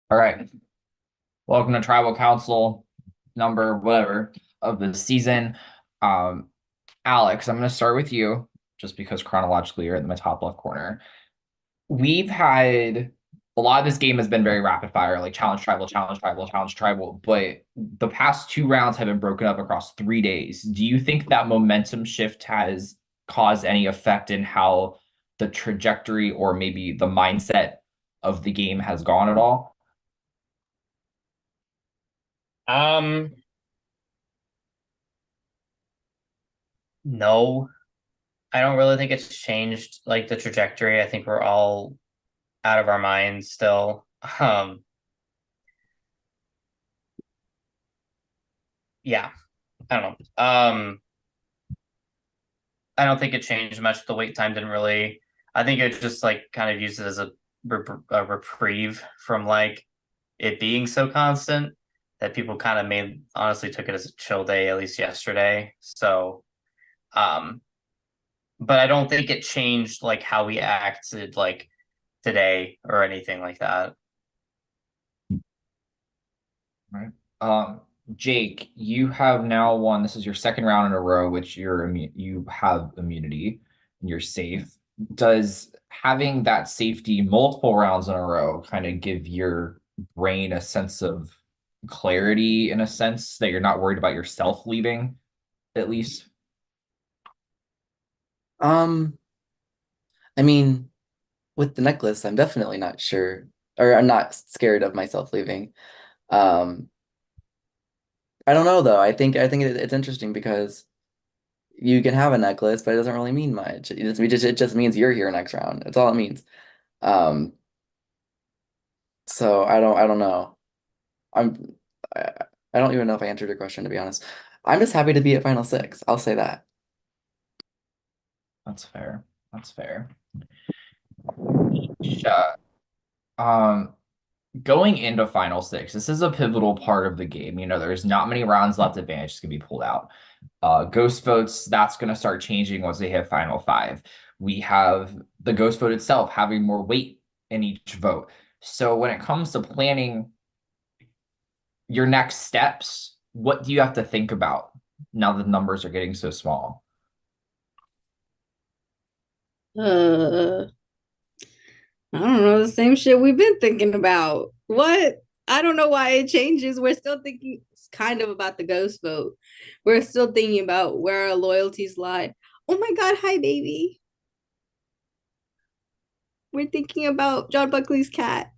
All right. Welcome to Tribal Council number whatever of the season. Um, Alex, I'm going to start with you just because chronologically you're in the top left corner. We've had a lot of this game has been very rapid fire, like challenge tribal, challenge tribal, challenge tribal, but the past two rounds have been broken up across 3 days. Do you think that momentum shift has caused any effect in how the trajectory or maybe the mindset of the game has gone at all? Um, no, I don't really think it's changed like the trajectory. I think we're all out of our minds still. Yeah, I don't know. I don't think it changed much. The wait time didn't really. I think it just like kind of used it as a reprieve from like it being so constant that people kind of made honestly took it as a chill day at least yesterday. So, um, but I don't think it changed like how we acted like today or anything like that. Right. Um, Jake, you have now won. This is your second round in a row, which you have immunity and you're safe. Does having that safety multiple rounds in a row kind of give your brain a sense of clarity in a sense that you're not worried about yourself leaving, at least? Um, I mean, with the necklace, I'm definitely not sure, or I'm not scared of myself leaving. Um, I don't know though. I think it's interesting because you can have a necklace, but it doesn't really mean much. It just means you're here next round. That's all it means. Um, so I don't know. I'm I, I don't even know if I answered your question to be honest. I'm just happy to be at final six. I'll say that. That's fair. That's fair. Nisha, um, going into final six, this is a pivotal part of the game. There's not many rounds left. Advantage is going to be pulled out. Ghost votes, that's going to start changing once they hit final five. We have the ghost vote itself having more weight in each vote. So when it comes to planning your next steps, what do you have to think about now the numbers are getting so small? Uh, I don't know, the same shit we've been thinking about. What? I don't know why it changes. We're still thinking kind of about the ghost vote. We're still thinking about where our loyalties lie. Oh my God, hi, baby. We're thinking about John Buckley's cat.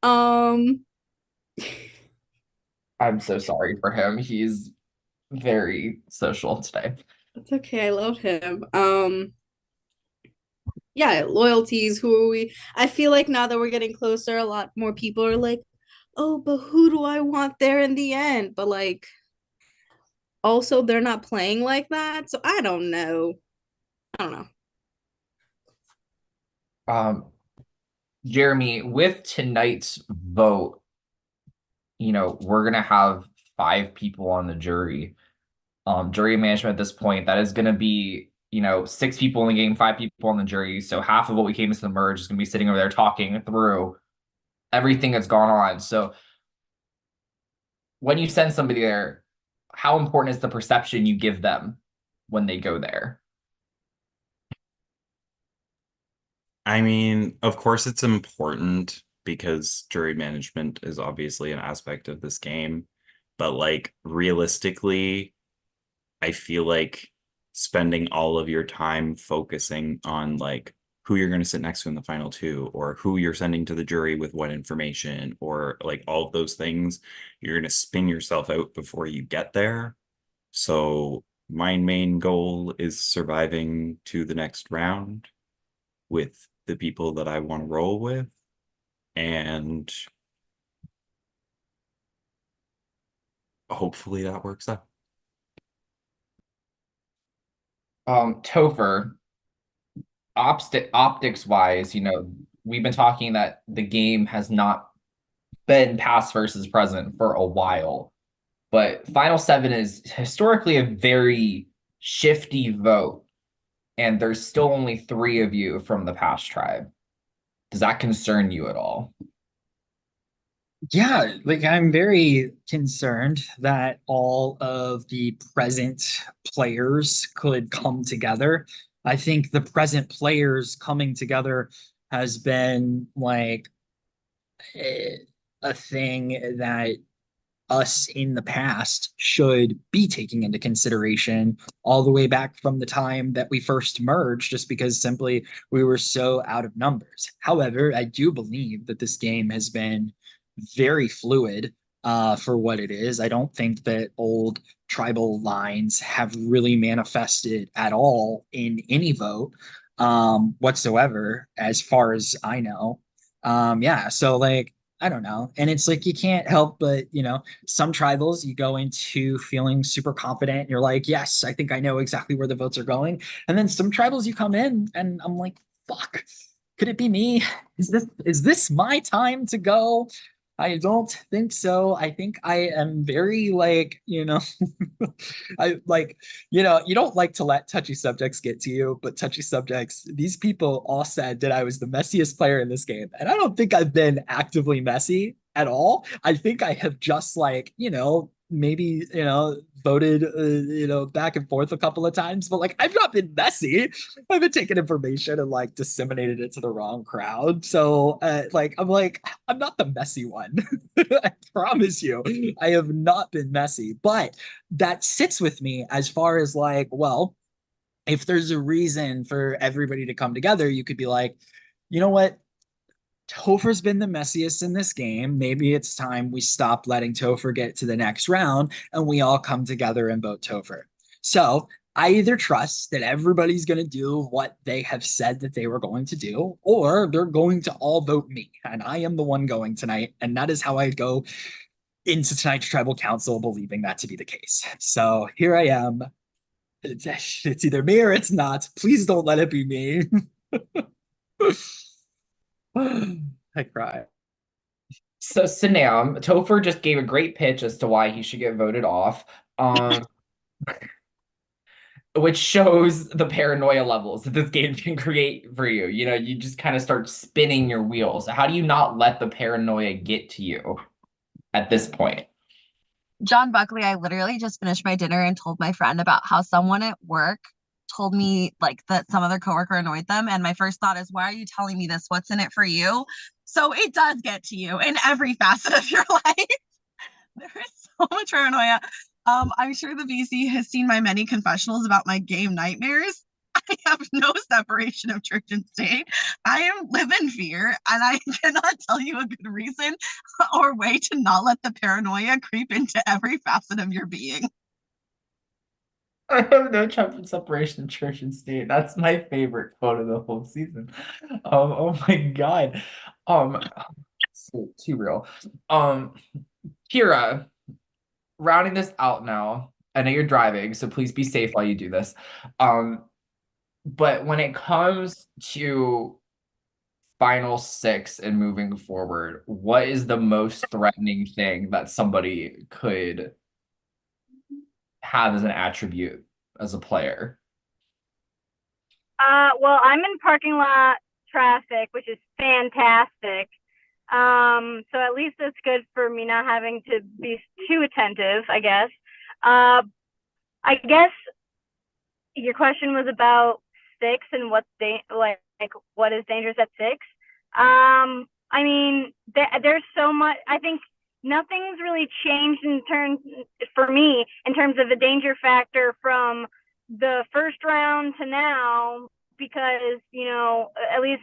Um, I'm so sorry for him. He's very social today. it's okay. I love him. Yeah, loyalties. Who are we? I feel like now that we're getting closer, a lot more people are like, oh, but who do I want there in the end? But like, also they're not playing like that, so I don't know. I don't know. Um, Jeremy, with tonight's vote, we're gonna have five people on the jury. Jury management at this point, that is gonna be, six people in the game, five people on the jury. So half of what we came into the merge is gonna be sitting over there talking through everything that's gone on. So when you send somebody there, how important is the perception you give them when they go there? I mean, of course, it's important because jury management is obviously an aspect of this game. But, like, realistically, I feel like spending all of your time focusing on, like, who you're going to sit next to in the final two, or who you're sending to the jury with what information, or like all of those things, you're going to spin yourself out before you get there. So, my main goal is surviving to the next round with the people that I want to roll with. And hopefully that works out. Topher, optics wise, we've been talking that the game has not been past versus present for a while. But Final Seven is historically a very shifty vote, and there's still only three of you from the past tribe. Does that concern you at all? Yeah, like I'm very concerned that all of the present players could come together. I think the present players coming together has been like a, a thing that us in the past should be taking into consideration all the way back from the time that we first merged, just because simply we were so out of numbers. However, I do believe that this game has been very fluid for what it is. I don't think that old tribal lines have really manifested at all in any vote whatsoever, as far as I know. Yeah, so like I don't know. And it's like you can't help but, some tribals you go into feeling super confident. You're like, yes, I think I know exactly where the votes are going. And then some tribals you come in and I'm like, fuck, could it be me? Is this my time to go? I don't think so. I think I am very like, I like, you don't like to let touchy subjects get to you, but touchy subjects, these people all said that I was the messiest player in this game. And I don't think I've been actively messy at all. I think I have just like, maybe, voted, back and forth a couple of times, but like I've not been messy. I've been taking information and like disseminated it to the wrong crowd. So, I'm not the messy one. I promise you, I have not been messy, but that sits with me as far as like, well, if there's a reason for everybody to come together, you could be like, you know what? Topher's been the messiest in this game. Maybe it's time we stop letting Topher get to the next round and we all come together and vote Topher. So I either trust that everybody's going to do what they have said that they were going to do, or they're going to all vote me. And I am the one going tonight. And that is how I go into tonight's tribal council, believing that to be the case. So here I am. It's either me or it's not. Please don't let it be me. I cry. So Sinam, Topher just gave a great pitch as to why he should get voted off. Which shows the paranoia levels that this game can create for you. You just kind of start spinning your wheels. How do you not let the paranoia get to you at this point? John Buckley, I literally just finished my dinner and told my friend about how someone at work told me like that some other coworker annoyed them. And my first thought is, why are you telling me this? What's in it for you? So it does get to you in every facet of your life. There is so much paranoia. I'm sure the VC has seen my many confessionals about my game nightmares. I have no separation of church and state. I live in fear, and I cannot tell you a good reason or way to not let the paranoia creep into every facet of your being. I have no trumpet separation of church and state. That's my favorite quote of the whole season. Oh my God. So too real. Kira, rounding this out now. I know you're driving, so please be safe while you do this. But when it comes to final six and moving forward, what is the most threatening thing that somebody could have as an attribute as a player? Well, I'm in parking lot traffic, which is fantastic. So at least it's good for me not having to be too attentive, I guess. I guess your question was about six and what's what is dangerous at six. I mean, there's so much. I think nothing's really changed for me in terms of the danger factor from the first round to now, because at least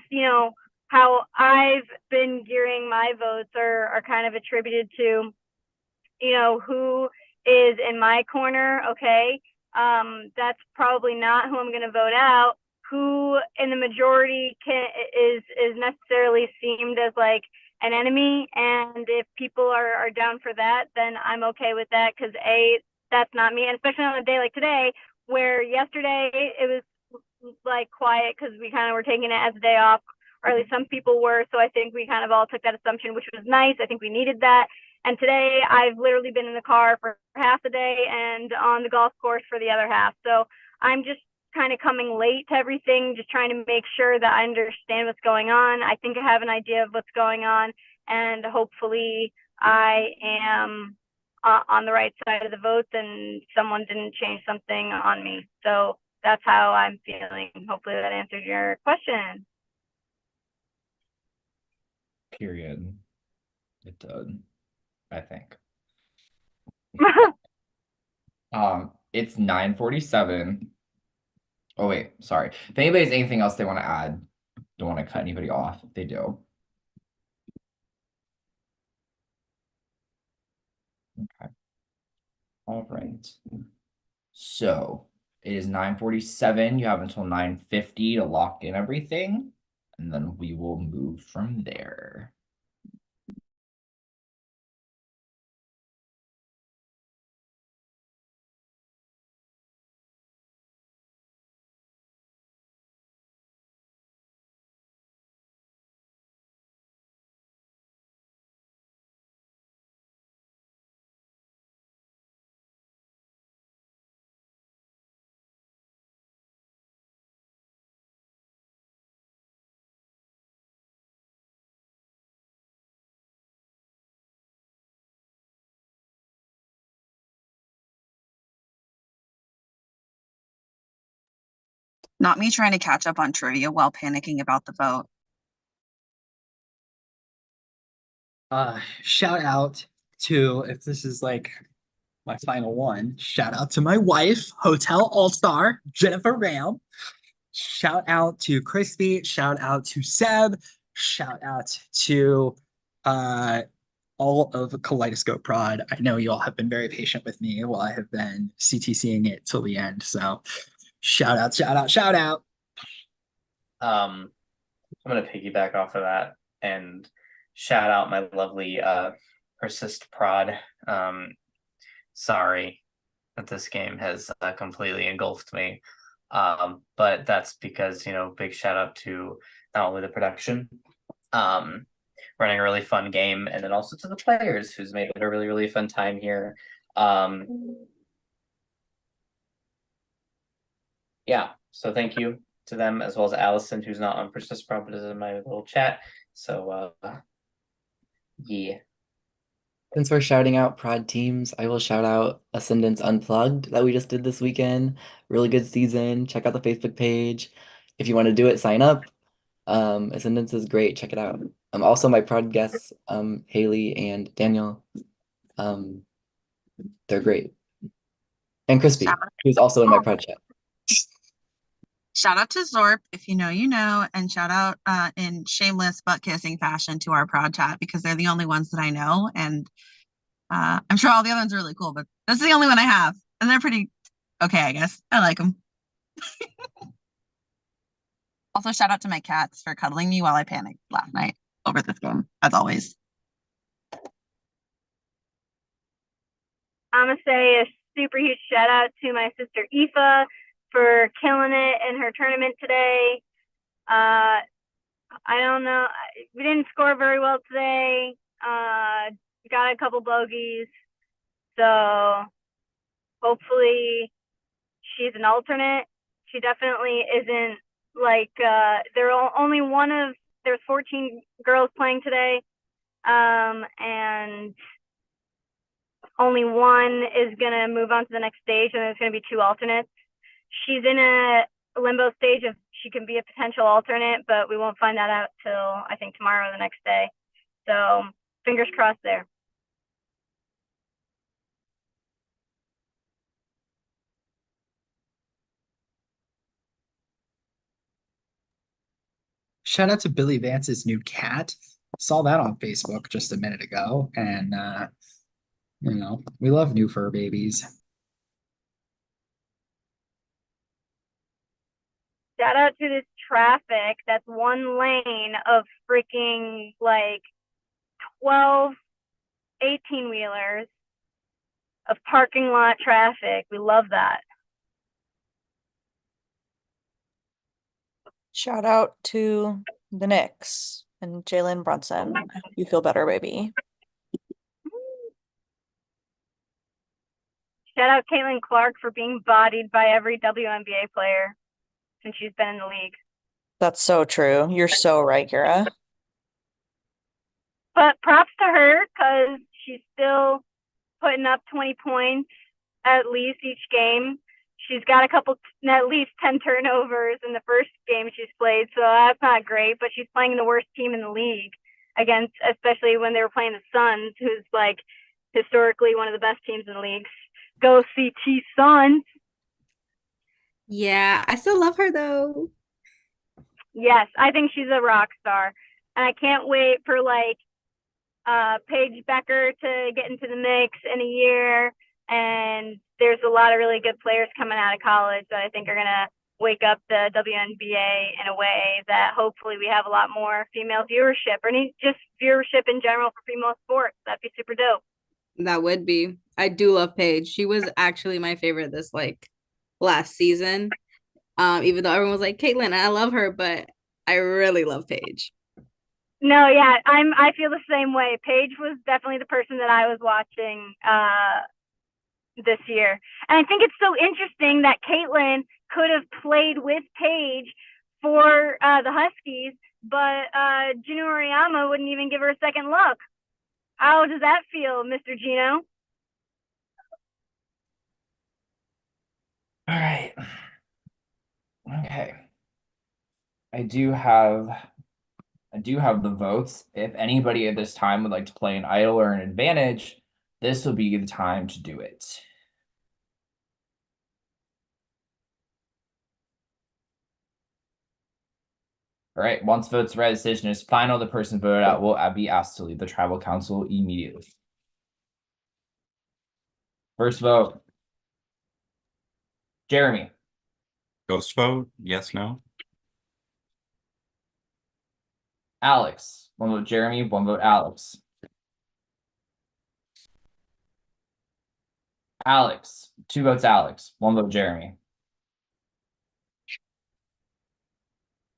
how I've been gearing my votes are kind of attributed to who is in my corner. Okay, that's probably not who I'm going to vote out. Who in the majority is necessarily seemed as like an enemy, and if people are down for that, then I'm okay with that, because that's not me, and especially on a day like today, where yesterday it was like quiet because we kind of were taking it as a day off, or at least some people were. So I think we kind of all took that assumption, which was nice. I think we needed that. And today I've literally been in the car for half the day and on the golf course for the other half. So I'm just kind of coming late to everything, just trying to make sure that I understand what's going on. I think I have an idea of what's going on, and hopefully I am on the right side of the vote and someone didn't change something on me. So that's how I'm feeling. Hopefully that answered your question. Period. It did, I think. It's 9:47. Oh wait, sorry. If anybody has anything else they want to add, don't want to cut anybody off if they do. Okay. All right. So it is 9:47. You have until 9:50 to lock in everything, and then we will move from there. Not me trying to catch up on trivia while panicking about the vote. Shout out to, if this is like my final one, shout out to my wife, Hotel All-Star, Jennifer Ram. Shout out to Crispy. Shout out to Seb. Shout out to all of Kaleidoscope Prod. I know you all have been very patient with me while I have been CTCing it till the end. So shout out, shout out, shout out. I'm gonna piggyback off of that and shout out my lovely Persist Prod. Sorry that this game has completely engulfed me. But that's because, big shout out to not only the production, running a really fun game, and then also to the players who's made it a really, really fun time here. Yeah, so thank you to them, as well as Allison, who's not on Persist Prod, but is in my little chat. So yeah. Since we're shouting out prod teams, I will shout out Ascendance Unplugged that we just did this weekend. Really good season. Check out the Facebook page. If you want to do it, sign up. Ascendance is great. Check it out. Also my prod guests, Haley and Daniel. They're great. And Crispy, who's also in my prod chat. Shout out to Zorp, if you know, you know, and shout out in shameless butt kissing fashion to our prod chat, because they're the only ones that I know. And I'm sure all the other ones are really cool, but that's the only one I have. And they're pretty okay, I guess. I like them. Also, shout out to my cats for cuddling me while I panicked last night over this game, as always. I'm gonna say a super huge shout out to my sister Aoife for killing it in her tournament today. I don't know, we didn't score very well today. Got a couple bogeys, so hopefully she's an alternate. She definitely isn't like there's 14 girls playing today, and only one is gonna move on to the next stage, and there's gonna be 2 alternates. She's in a limbo stage of she can be a potential alternate, but we won't find that out till I think tomorrow or the next day. So fingers crossed there. Shout out to Billy Vance's new cat. Saw that on Facebook just a minute ago. And, we love new fur babies. Shout out to this traffic that's one lane of freaking like 12 18-wheelers of parking lot traffic. We love that. Shout out to the Knicks and Jalen Brunson. I hope you feel better, baby. Shout out Caitlin Clark for being bodied by every WNBA player since she's been in the league. That's so true. You're so right, Kira. But props to her because she's still putting up 20 points at least each game. She's got at least 10 turnovers in the first game she's played, so that's not great, but she's playing the worst team in the league against, especially when they were playing the Suns, who's like historically one of the best teams in the league. Go CT Suns. Yeah, I still love her though. Yes, I think she's a rock star. And I can't wait for like Paige Becker to get into the mix in a year. And there's a lot of really good players coming out of college that I think are going to wake up the WNBA in a way that hopefully we have a lot more female viewership, or just viewership in general for female sports. That'd be super dope. That would be. I do love Paige. She was actually my favorite this like last season. Even though everyone was like, Caitlin, I love her, but I really love Paige. No, yeah, I feel the same way. Paige was definitely the person that I was watching this year. And I think it's so interesting that Caitlin could have played with Paige for the Huskies, but Gino Auriemma wouldn't even give her a second look. How does that feel, Mr. Gino? All right. Okay. I do have the votes. If anybody at this time would like to play an idol or an advantage, this will be the time to do it. All right, once votes read, decision is final. The person voted out will be asked to leave the tribal council immediately. First vote, Jeremy. Ghost vote? Yes, no? Alex. One vote Jeremy, one vote Alex. Alex. Two votes Alex, one vote Jeremy.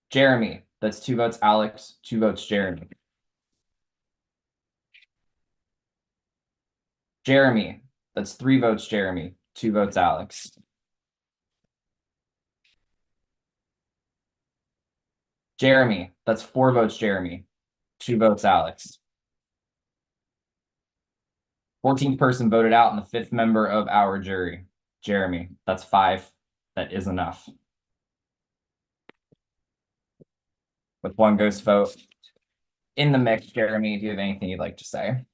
Jeremy. That's two votes Alex, two votes Jeremy. Jeremy. That's three votes Jeremy, two votes Alex. Jeremy. That's four votes Jeremy, two votes Alex. 14th person voted out, and the fifth member of our jury, Jeremy. That's five. That is enough. With one ghost vote in the mix, Jeremy, do you have anything you'd like to say?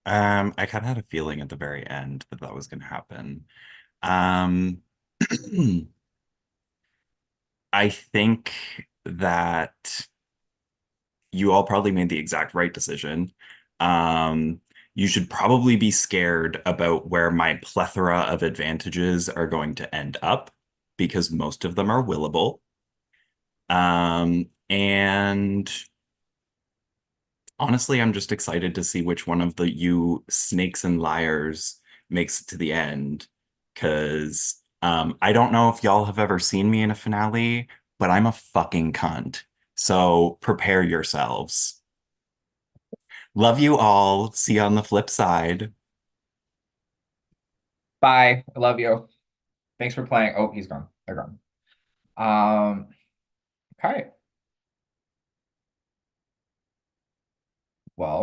I kind of had a feeling at the very end that was going to happen. I think that you all probably made the exact right decision. You should probably be scared about where my plethora of advantages are going to end up, because most of them are willable. And honestly, I'm just excited to see which one of you snakes and liars makes it to the end, because I don't know if y'all have ever seen me in a finale, but I'm a fucking cunt. So prepare yourselves. Love you all. See you on the flip side. Bye. I love you. Thanks for playing. Oh, he's gone. They're gone. Okay. Well.